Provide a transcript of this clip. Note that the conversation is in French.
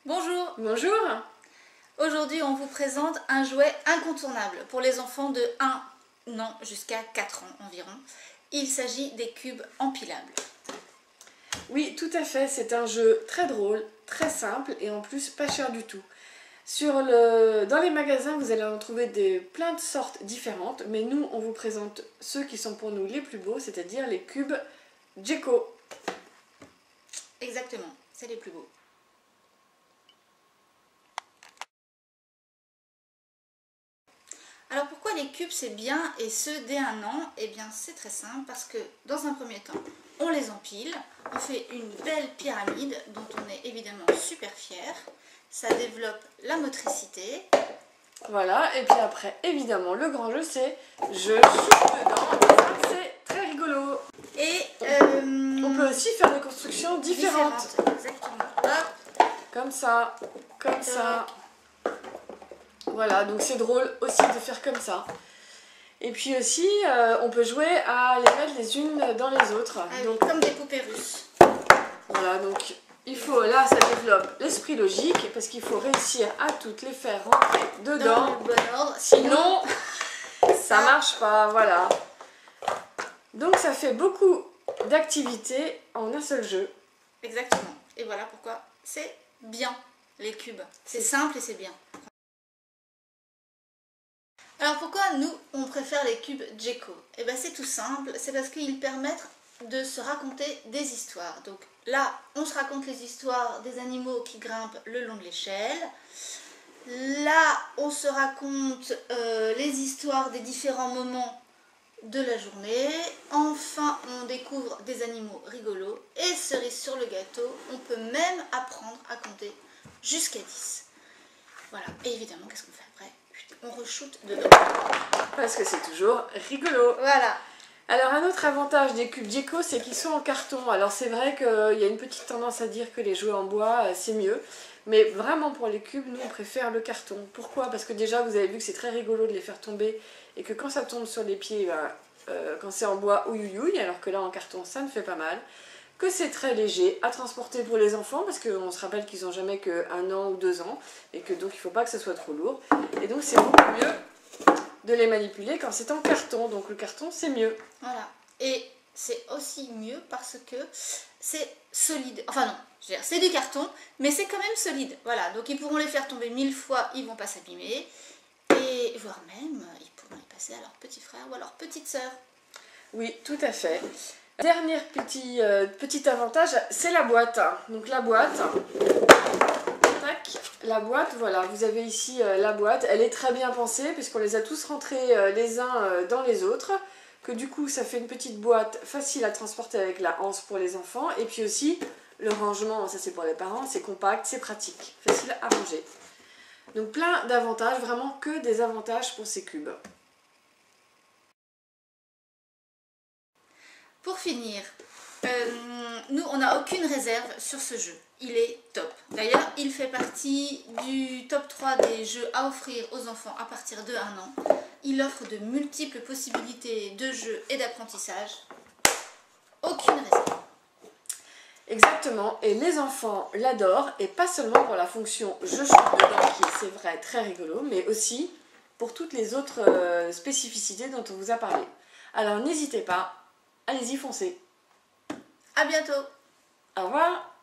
Bonjour. Bonjour. Aujourd'hui, on vous présente un jouet incontournable pour les enfants de 1 an jusqu'à 4 ans environ. Il s'agit des cubes empilables. Oui, tout à fait, c'est un jeu très drôle, très simple et en plus pas cher du tout. Dans les magasins, vous allez en trouver plein de sortes différentes, mais nous, on vous présente ceux qui sont pour nous les plus beaux, c'est-à-dire les cubes Djeco. Exactement, c'est les plus beaux. Alors pourquoi les cubes c'est bien et ceux dès 1 an? Eh bien c'est très simple parce que dans un premier temps on les empile, on fait une belle pyramide dont on est évidemment super fier. Ça développe la motricité. Voilà, et puis après évidemment le grand jeu c'est je shoot dedans, et ça c'est très rigolo. Et on peut aussi faire des constructions différentes. Exactement. Hop. Comme ça, comme ça. Voilà, donc c'est drôle aussi de faire comme ça. Et puis aussi, on peut jouer à les mettre les unes dans les autres. Ah donc, oui, comme des poupées russes. Voilà, donc il faut, là ça développe l'esprit logique, parce qu'il faut réussir à toutes les faire rentrer dedans. Dans le bon ordre. Sinon, ça marche pas, voilà. Donc ça fait beaucoup d'activités en un seul jeu. Exactement. Et voilà pourquoi c'est bien, les cubes. C'est simple et c'est bien. Alors pourquoi nous, on préfère les cubes Djeco? Eh bien c'est tout simple, c'est parce qu'ils permettent de se raconter des histoires. Donc là, on se raconte les histoires des animaux qui grimpent le long de l'échelle. Là, on se raconte les histoires des différents moments de la journée. Enfin, on découvre des animaux rigolos. Et cerise sur le gâteau, on peut même apprendre à compter jusqu'à 10. Voilà, et évidemment, qu'est-ce qu'on fait après? On re-shoot dedans. Parce que c'est toujours rigolo. Voilà. Alors un autre avantage des cubes Djeco, c'est qu'ils sont en carton. Alors c'est vrai qu'il y a une petite tendance à dire que les jouets en bois, c'est mieux. Mais vraiment pour les cubes, nous on préfère le carton. Pourquoi? Parce que déjà vous avez vu que c'est très rigolo de les faire tomber. Et que quand ça tombe sur les pieds, quand c'est en bois, ouïouïouï, alors que là en carton ça ne fait pas mal. Que c'est très léger à transporter pour les enfants, parce qu'on se rappelle qu'ils n'ont jamais que 1 an ou 2 ans. Et que donc il ne faut pas que ce soit trop lourd. Et donc c'est beaucoup mieux de les manipuler quand c'est en carton, donc le carton c'est mieux. Voilà, et c'est aussi mieux parce que c'est solide, enfin non, c'est du carton, mais c'est quand même solide, voilà, donc ils pourront les faire tomber 1000 fois, ils vont pas s'abîmer, et voire même, ils pourront les passer à leur petit frère ou à leur petite sœur. Oui, tout à fait. Dernier petit avantage, c'est la boîte. Donc la boîte, tac, la boîte, voilà, vous avez ici la boîte. Elle est très bien pensée puisqu'on les a tous rentrés les uns dans les autres. Que du coup, ça fait une petite boîte facile à transporter avec la anse pour les enfants. Et puis aussi, le rangement, ça c'est pour les parents, c'est compact, c'est pratique, facile à ranger. Donc plein d'avantages, vraiment que des avantages pour ces cubes. Pour finir, nous on n'a aucune réserve sur ce jeu, il est top. D'ailleurs il fait partie du top 3 des jeux à offrir aux enfants à partir de 1 an. Il offre de multiples possibilités de jeux et d'apprentissage. Aucune réserve. Exactement, et les enfants l'adorent, et pas seulement pour la fonction je shoot dedans, qui est c'est vrai très rigolo, mais aussi pour toutes les autres spécificités dont on vous a parlé. Alors n'hésitez pas, allez-y, foncez. À bientôt. Au revoir.